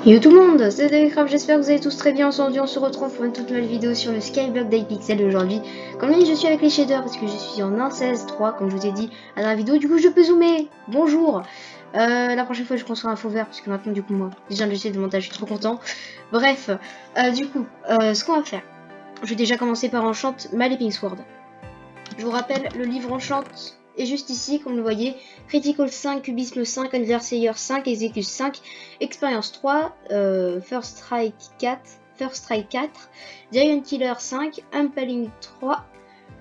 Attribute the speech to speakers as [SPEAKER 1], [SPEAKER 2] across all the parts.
[SPEAKER 1] Yo tout le monde, c'est Davidcraft, j'espère que vous allez tous très bien. Aujourd'hui on se retrouve pour une toute nouvelle vidéo sur le Skyblock d'Hypixel. Aujourd'hui, comme dit, je suis avec les shaders parce que je suis en 1.16.3 comme je vous ai dit à la vidéo, du coup je peux zoomer. Bonjour. La prochaine fois je construis un faux vert parce que maintenant du coup moi, déjà le logiciel de montage, je suis trop content. Bref, ce qu'on va faire, je vais déjà commencer par Enchant ma Leaping Sword. Je vous rappelle, le livre Enchant est juste ici, comme vous le voyez. Critical 5, Cubisme 5, Adversaire 5, Execute 5, Expérience 3, First Strike 4, Giant Killer 5, Impaling 3,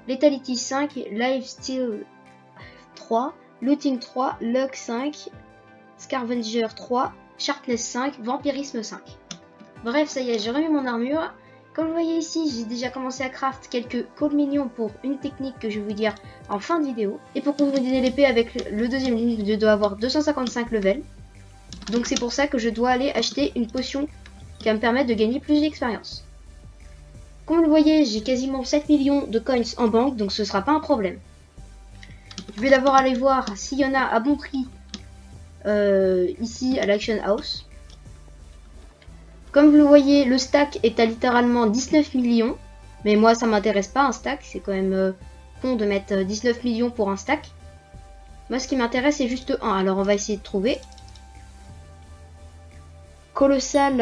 [SPEAKER 1] Lethality 5, Lifesteal 3, Looting 3, Luck 5, Scavenger 3, Sharpness 5, Vampirisme 5. Bref, ça y est, j'ai remis mon armure. Comme vous voyez ici, j'ai déjà commencé à craft quelques codes mignons pour une technique que je vais vous dire en fin de vidéo. Et pour combiner l'épée avec le deuxième livre, je dois avoir 255 levels. Donc c'est pour ça que je dois aller acheter une potion qui va me permettre de gagner plus d'expérience. Comme vous le voyez, j'ai quasiment 7 millions de coins en banque, donc ce sera pas un problème. Je vais d'abord aller voir s'il y en a à bon prix ici à l'Action House. Comme vous le voyez, le stack est à littéralement 19 millions. Mais moi, ça m'intéresse pas un stack. C'est quand même con de mettre 19 millions pour un stack. Moi, ce qui m'intéresse, c'est juste un. Alors, on va essayer de trouver. Colossal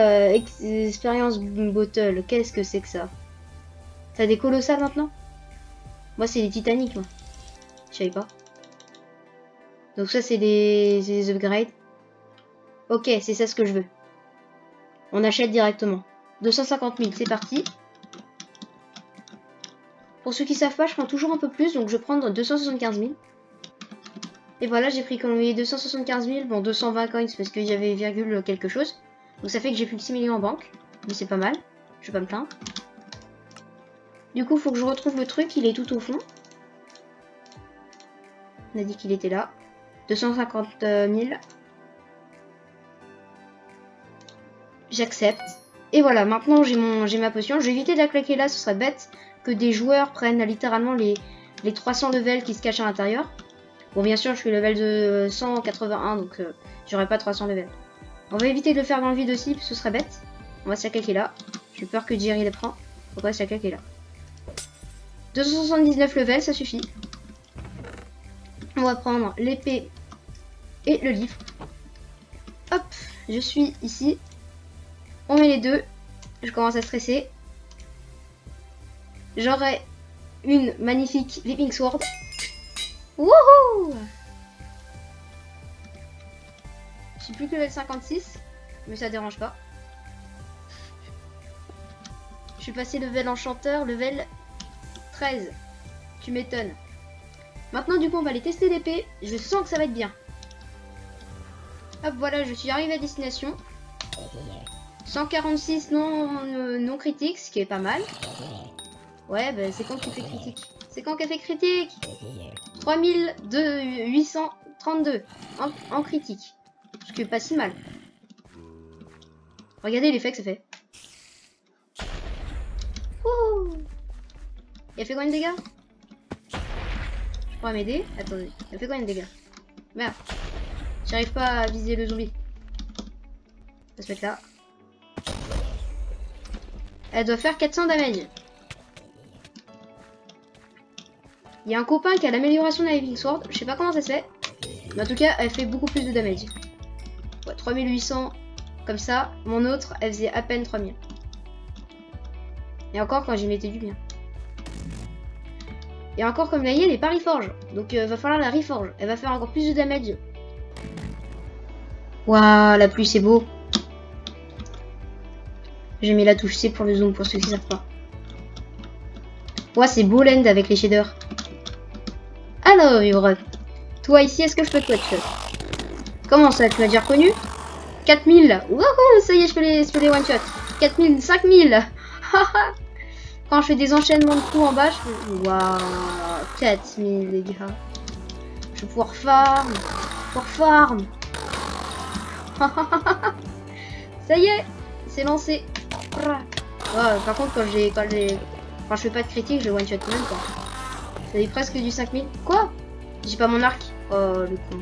[SPEAKER 1] Experience Bottle. Qu'est-ce que c'est que ça? T'as des colossales maintenant? Moi, c'est les Titanic. Moi. Je savais pas. Donc ça, c'est des upgrades. Ok, c'est ça ce que je veux. On achète directement. 250 000, c'est parti. Pour ceux qui savent pas, je prends toujours un peu plus, donc je vais prendre 275 000. Et voilà, j'ai pris comme vous voyez 275 000, bon 220 coins parce qu'il y avait virgule quelque chose. Donc ça fait que j'ai plus de 6 millions en banque, mais c'est pas mal, je vais pas me plaindre. Du coup, il faut que je retrouve le truc, il est tout au fond. On a dit qu'il était là. 250 000. J'accepte. Et voilà, maintenant j'ai ma potion. Je vais éviter de la claquer là, ce serait bête que des joueurs prennent littéralement les 300 levels qui se cachent à l'intérieur. Bon, bien sûr, je suis level de 181, donc j'aurai pas 300 levels. On va éviter de le faire dans le vide aussi, ce serait bête. On va se la claquer là. J'ai peur que Jerry les prend. Donc on va se la claquer là. 279 levels, ça suffit. On va prendre l'épée et le livre. Hop, je suis ici. On met les deux. Je commence à stresser. J'aurai une magnifique Leaping Sword. Wouhou! Je suis plus que level 56. Mais ça dérange pas. Je suis passé level enchanteur, level 13. Tu m'étonnes. Maintenant du coup on va aller tester l'épée. Je sens que ça va être bien. Hop, voilà, je suis arrivé à destination. 146 non critiques, ce qui est pas mal. Ouais, bah c'est quand qu'il fait critique? C'est quand qu'elle fait critique? 3832 en critique. Ce qui est pas si mal. Regardez l'effet que ça fait. Ouh. Il a fait combien de dégâts? Je pourrais m'aider? Attendez, il a fait combien de dégâts? Merde. J'arrive pas à viser le zombie. On va se mettre là. Elle doit faire 400 damage. Il y a un copain qui a l'amélioration de la Leaping Sword. Je sais pas comment ça se fait. Mais en tout cas, elle fait beaucoup plus de damage. Ouais, 3800 comme ça. Mon autre, elle faisait à peine 3000. Et encore quand j'y mettais du bien. Et encore comme vous voyez, elle est pas reforge. Donc va falloir la reforge. Elle va faire encore plus de damage. Waouh, la pluie c'est beau. J'ai mis la touche C pour le zoom pour ceux qui savent pas. Ouais, c'est beau l'end avec les shaders. Alors, Yura, toi ici, est-ce que je peux te one-shot? Comment ça, tu m'as déjà reconnu? 4000. Wouhou, ça y est, je peux les one-shot. 4000, 5000. Quand je fais des enchaînements de coups en bas, je fais... Waouh, 4000 les gars. Je vais pouvoir farm. Ça y est, c'est lancé. Ouais, par contre, quand je fais pas de critique, je one-shot même pas. Ça fait presque du 5000. Quoi? J'ai pas mon arc. Oh, le con.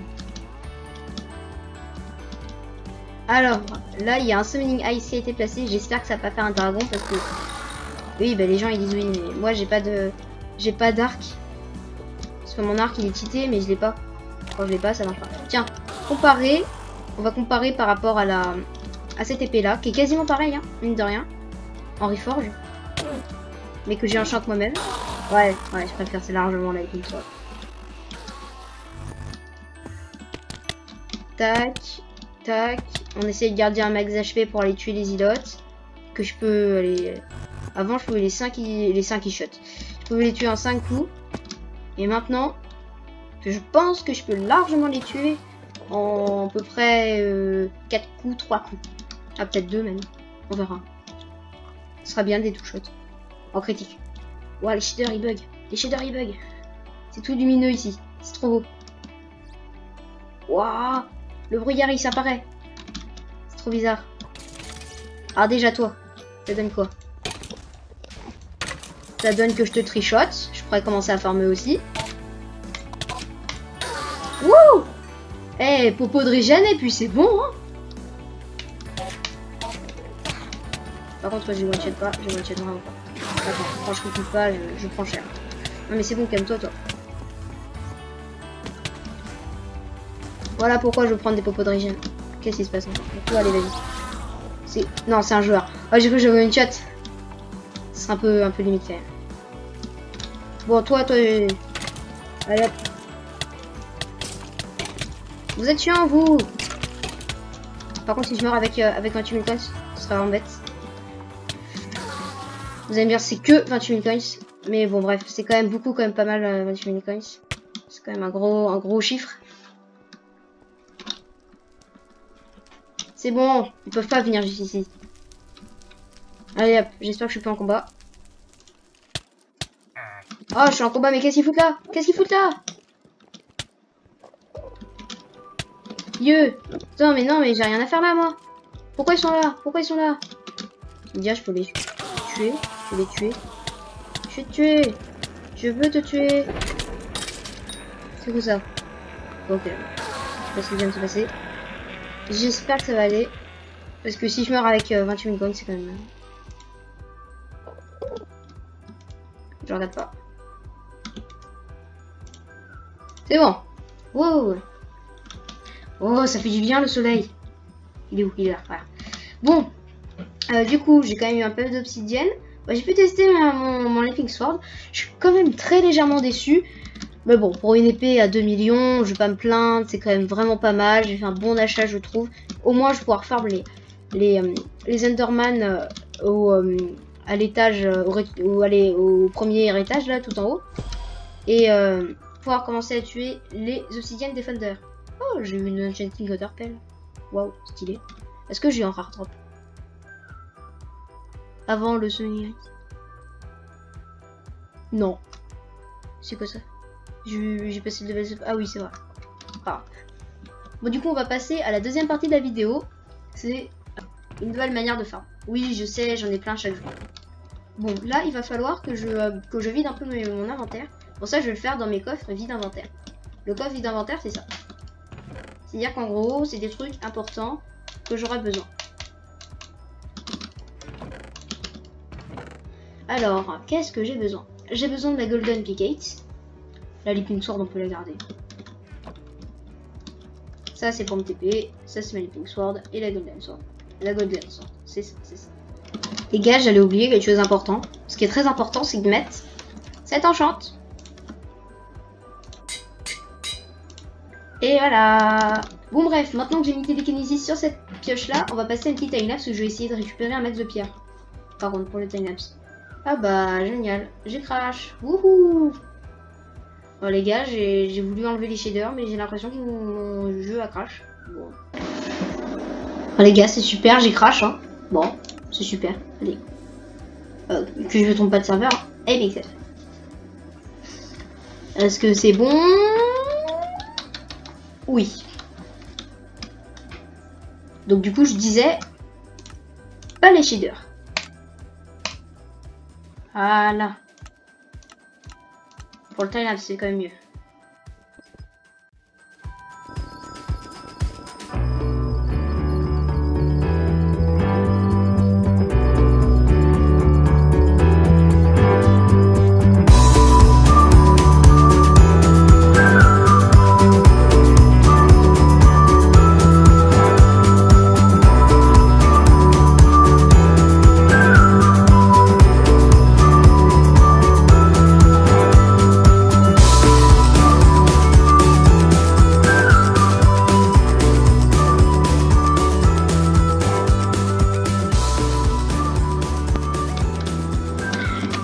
[SPEAKER 1] Alors, là, il y a un Summoning Ice qui a été placé. J'espère que ça va pas faire un dragon parce que... Oui, bah les gens ils disent oui, mais moi j'ai pas d'arc. Parce que mon arc il est cheaté, mais je l'ai pas. Quand je l'ai pas, ça marche pas. Tiens, comparer. On va comparer par rapport à cette épée là, qui est quasiment pareil, hein, mine de rien. En reforge. Mais que j'ai un chante moi-même. Ouais, je préfère, c'est largement la épée toi. Tac, tac. On essaie de garder un max HP pour aller tuer les idotes. Que je peux aller... Avant, je pouvais les 5 e-shots. Je pouvais les tuer en 5 coups. Et maintenant, que je pense que je peux largement les tuer en à peu près 4 coups, 3 coups. Ah, peut-être 2 même. On verra. Ce sera bien des two-shots. En critique. Ouah, les shaders ils bug. Les shaders ils bug. C'est tout lumineux ici. C'est trop beau. Waouh, le brouillard il s'apparaît. C'est trop bizarre. Alors déjà toi, ça donne quoi? Ça donne que je te trichote. Je pourrais commencer à farmer aussi. Wouh! Eh, popo de régène et puis c'est bon, hein. Par contre, je one-shot pas. Je one-shot vraiment pas. Attends, quand je recule pas, je prends cher. Non mais c'est bon, calme-toi, toi. Voilà pourquoi je prends des popos de régène. Qu'est-ce qui se passe encore? Toi, allez, vas-y. Non, c'est un joueur. Oh, j'ai cru que j'avais une chat. C'est un peu limite quand même. Bon, toi. Allez hop. Vous êtes chiant, vous. Par contre, si je meurs avec 28 000 coins, ce sera vraiment bête. Vous allez me dire, c'est que 28 000 coins. Mais bon, bref, c'est quand même beaucoup, quand même pas mal 28 000 coins. C'est quand même un gros chiffre. C'est bon, ils peuvent pas venir jusqu'ici. Allez hop, j'espère que je suis pas en combat. Oh, je suis en combat, mais qu'est-ce qu'ils foutent là? Qu'est-ce qu'ils foutent là? Yeux. Putain, mais non, mais j'ai rien à faire là, moi. Pourquoi ils sont là? Pourquoi ils sont là? Tu me dis, je peux les tuer. Je peux les tuer. Je vais te tuer. Je veux te tuer. C'est quoi ça? Ok. Je sais pas ce qui vient de se passer. J'espère que ça va aller. Parce que si je meurs avec 28 000 coins, c'est quand même... Je regarde pas. C'est bon. Wow. Oh, ça fait du bien le soleil. Il est où? Il est là. Voilà. Bon. Du coup, j'ai quand même eu un peu d'obsidienne. Bah, j'ai pu tester mon Leaping Sword. Je suis quand même très légèrement déçu. Mais bon, pour une épée à 2 millions, je vais pas me plaindre. C'est quand même vraiment pas mal. J'ai fait un bon achat, je trouve. Au moins, je vais pouvoir farm les Enderman à l'étage, au premier étage, là, tout en haut. Et pouvoir commencer à tuer les obsidiennes Defender. Oh, j'ai eu une Enchanting Waterpell. Waouh, stylé. Est-ce que j'ai un rare drop avant le Sony? Non. C'est quoi ça? J'ai passé le level. Ah oui, c'est vrai. Ah. Bon, du coup, on va passer à la deuxième partie de la vidéo. C'est une nouvelle manière de farm. Oui, je sais, j'en ai plein chaque jour. Bon, là, il va falloir que je vide un peu mon inventaire. Pour ça, je vais le faire dans mes coffres vide inventaire. Le coffre vide inventaire, c'est ça. C'est-à-dire qu'en gros, c'est des trucs importants que j'aurai besoin. Alors, qu'est-ce que j'ai besoin? J'ai besoin de la Golden Pickaxe. La Leaping Sword, on peut la garder. Ça, c'est pour me TP. Ça, c'est ma Leaping Sword. Et la Golden Sword. La Golden Sword, c'est ça, c'est ça. Les gars, j'allais oublier quelque chose d'important. Ce qui est très important, c'est de mettre cette enchante. Et voilà. Bon, bref, maintenant que j'ai mis télékinésis sur cette pioche-là, on va passer à une petite timelapse où je vais essayer de récupérer un max de pierre. Par contre, pour le timelapse. Ah bah, génial. J'ai crash. Wouhou. Bon, les gars, j'ai voulu enlever les shaders, mais j'ai l'impression que mon jeu a crash. Bon. Oh, les gars, c'est super, j'ai crash. Hein. Bon, c'est super. Allez. Que je ne trompe pas de serveur. Eh bien, est-ce que c'est bon? Oui. Donc, du coup, je disais pas les shaders. Voilà. Pour le timelapse, c'est quand même mieux.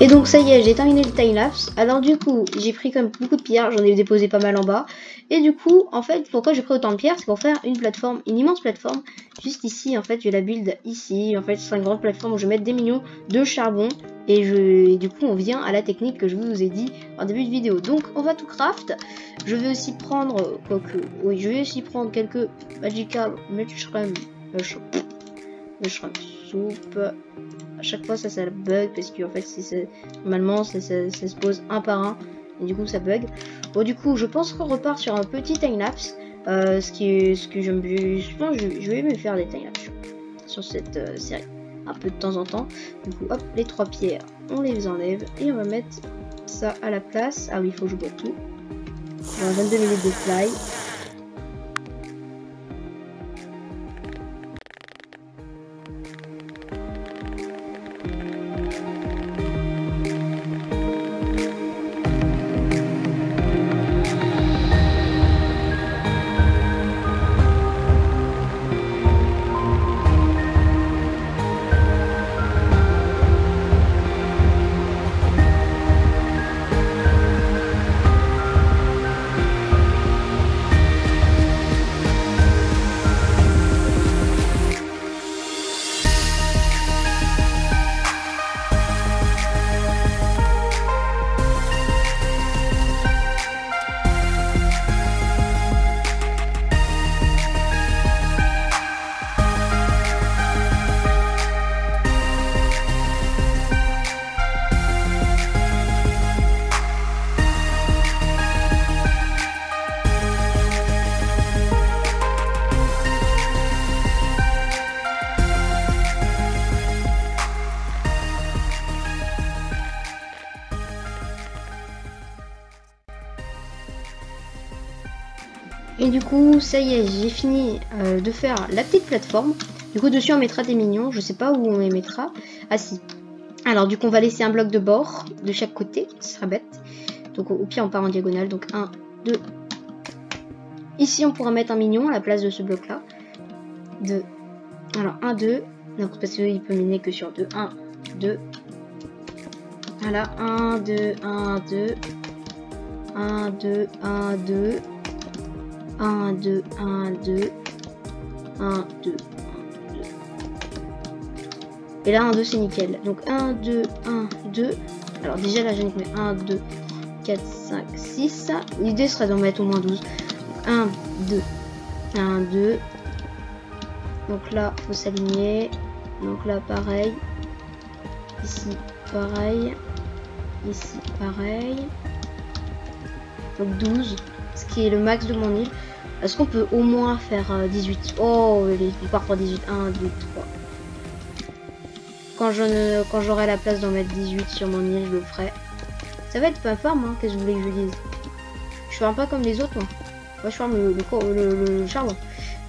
[SPEAKER 1] Et donc ça y est, j'ai terminé le timelapse. Alors du coup, j'ai pris comme beaucoup de pierres, j'en ai déposé pas mal en bas. Et du coup, en fait, pourquoi j'ai pris autant de pierres, c'est pour faire une plateforme, une immense plateforme. Juste ici, en fait, je la build ici. En fait, c'est une grande plateforme où je vais mettre des millions de charbon. Et du coup, on vient à la technique que je vous ai dit en début de vidéo. Donc, on va tout craft. Je vais aussi prendre, je vais aussi prendre quelques magical mushroom soup. À chaque fois ça bug parce que en fait normalement ça se pose un par un et du coup ça bug. Bon du coup je pense qu'on repart sur un petit timelapse. Ce que j'aime bien, je pense que je vais me faire des timelapse sur cette série un peu de temps en temps. Du coup hop, les 3 pierres on les enlève et on va mettre ça à la place. Ah oui, il faut que je bois tout. Dans 22 minutes de fly. Et du coup, ça y est, j'ai fini de faire la petite plateforme. Du coup, dessus, on mettra des mignons. Je sais pas où on les mettra. Ah si. Alors, du coup, on va laisser un bloc de bord de chaque côté. Ce sera bête. Donc, au pire, on part en diagonale. Donc, 1, 2. Ici, on pourra mettre un mignon à la place de ce bloc-là. 2. Alors, 1, 2. Donc, parce qu'il peut miner que sur 2. 1, 2. Voilà, 1, 2, 1, 2. 1, 2, 1, 2. 1, 2, 1, 2, 1, 2, 1, 2. Et là, 1, 2, c'est nickel. Donc 1, 2, 1, 2. Alors déjà, là, je mets 1, 2, 4, 5, 6. L'idée serait d'en mettre au moins 12. 1, 2, 1, 2. Donc là, il faut s'aligner. Donc là, pareil. Ici, pareil. Ici, pareil. Donc 12. Ce qui est le max de mon île. Est-ce qu'on peut au moins faire 18? Oh, on part pour 18. 1, 2, 3. Quand j'aurai la place d'en mettre 18 sur mon île, je le ferai. Ça va être pas farm, hein, qu'est-ce que vous voulez que je vous dise? Je farme pas comme les autres, moi. Moi, je farme le charbon.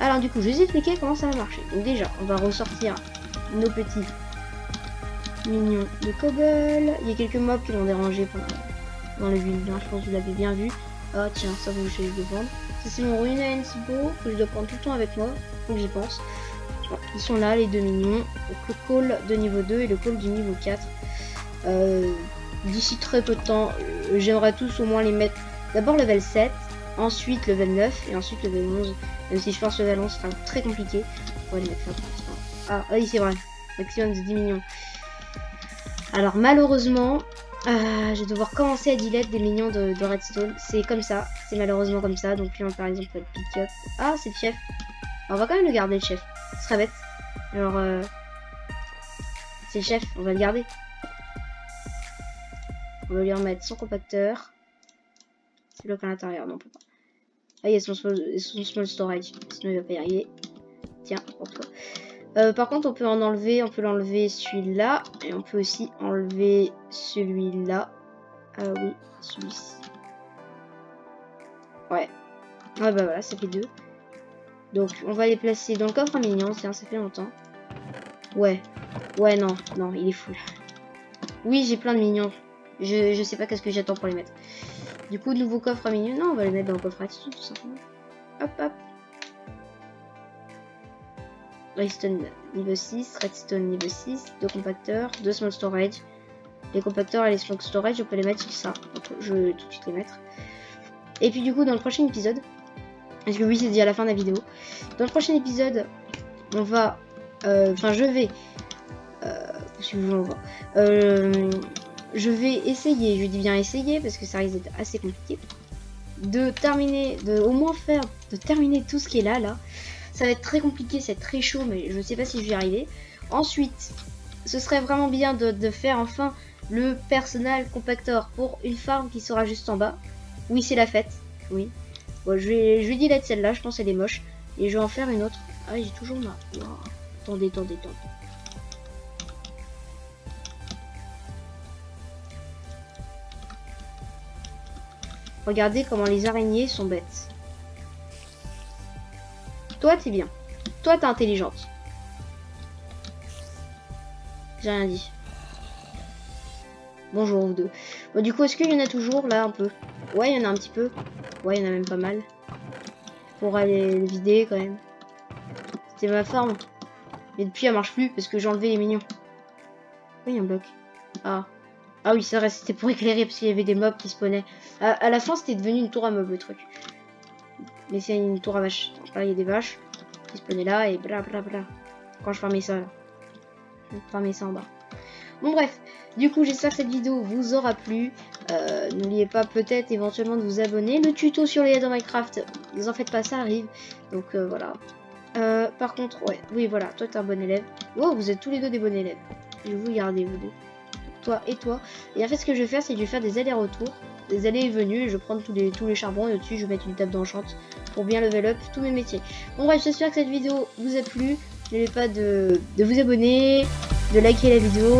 [SPEAKER 1] Alors, du coup, je vais vous expliquer comment ça va marcher. Donc, déjà, on va ressortir nos petits mignons de cobble. Il y a quelques mobs qui l'ont dérangé dans le build, hein. Je pense que vous l'avez bien vu. Ah, tiens, ça vous je vais le vendre. Ça, c'est mon Renaissance Bow que je dois prendre tout le temps avec moi. Donc, j'y pense. Ils sont là, les deux mignons. Donc, le call de niveau 2 et le call du niveau 4. D'ici très peu de temps, j'aimerais tous au moins les mettre d'abord level 7, ensuite level 9 et ensuite level 11. Même si je pense level 11 sera très compliqué. On va les mettre là pour l'instant. Ah oui, c'est vrai. Maximum de 10 millions. Alors malheureusement, je vais devoir commencer à delete des millions de redstone. C'est comme ça, c'est malheureusement comme ça. Donc là, par exemple, pick up. Ah, c'est le chef. Alors, on va quand même le garder, le chef. Ce sera bête. Alors, c'est le chef, on va le garder. On va lui remettre son compacteur. C'est bloqué à l'intérieur, non, on peut pas. Ah, il y a son small storage, sinon il va pas y arriver. Tiens, pour toi. Par contre, on peut en enlever, on peut l'enlever celui-là. Et on peut aussi enlever celui-là. Ah oui, celui-ci. Ouais. Ouais, bah voilà, ça fait 2. Donc, on va les placer dans le coffre à minions. Tiens, ça fait longtemps. Ouais. Ouais, non, non, il est full. Oui, j'ai plein de mignons. Je sais pas qu'est-ce que j'attends pour les mettre. Du coup, nouveau coffre à minions. Non, on va les mettre dans le coffre attitude, tout simplement. Hop, hop. Redstone niveau 6, redstone niveau 6, 2 compacteurs, 2 small storage. Les compacteurs et les slug storage, je peux les mettre sur ça. Donc, je vais tout de suite les mettre. Et puis du coup, dans le prochain épisode, parce que oui, c'est déjà la fin de la vidéo. Dans le prochain épisode, on va... Enfin, je vais... je vais essayer, je dis bien essayer, parce que ça risque d'être assez compliqué, de terminer, de terminer tout ce qui est là. Ça va être très compliqué, c'est très chaud, mais je sais pas si je vais y arriver. Ensuite, ce serait vraiment bien de faire enfin le personal compactor pour une farm qui sera juste en bas. Oui, c'est la fête, oui. Bon, je vais delete celle-là, je pense qu'elle est moche. Et je vais en faire une autre. Ah, j'ai toujours ma... Wow. Attendez. Regardez comment les araignées sont bêtes. Toi, t'es bien. Toi, t'es intelligente. J'ai rien dit. Bonjour vous deux. Bon, du coup, est-ce qu'il y en a toujours là un peu? Ouais, il y en a un petit peu. Ouais, il y en a même pas mal. Pour aller le vider quand même. C'était ma farm. Mais depuis, elle marche plus parce que j'ai enlevé les mignons. Oui, il y a un bloc. Ah. Ah oui, c'est vrai, c'était pour éclairer parce qu'il y avait des mobs qui spawnaient. À la fin, c'était devenu une tour à mobs le truc. Mais c'est une tour à vaches. Donc là, il y a des vaches qui spawnaient là et blablabla. Quand je fermais ça là. Je fermais ça en bas. Bon bref, du coup j'espère que cette vidéo vous aura plu. N'oubliez pas peut-être éventuellement de vous abonner. Le tuto sur les aides en Minecraft, ne vous en faites pas, ça arrive. Donc voilà. Par contre, ouais, oui voilà, toi t'es un bon élève. Oh, vous êtes tous les deux des bons élèves. Je vais vous garder vous deux. Toi et toi. Et en fait ce que je vais faire, c'est que je vais faire des allers-retours. Des allées et venues. Et je vais prendre tous les charbons et au-dessus je vais mettre une table d'enchante pour bien level up tous mes métiers. Bon bref, j'espère que cette vidéo vous a plu. N'oubliez pas de vous abonner, de liker la vidéo,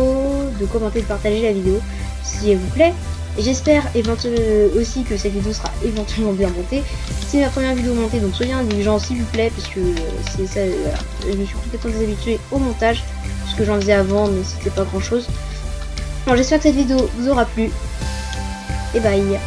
[SPEAKER 1] de commenter, de partager la vidéo si elle vous plaît. Et j'espère éventuellement aussi que cette vidéo sera éventuellement bien montée. C'est ma première vidéo montée, donc soyez indulgents s'il vous plaît, parce que c'est ça, voilà. Je me suis complètement déshabituée au montage, parce que j'en faisais avant, mais c'était pas grand chose. Bon, j'espère que cette vidéo vous aura plu. Et bye.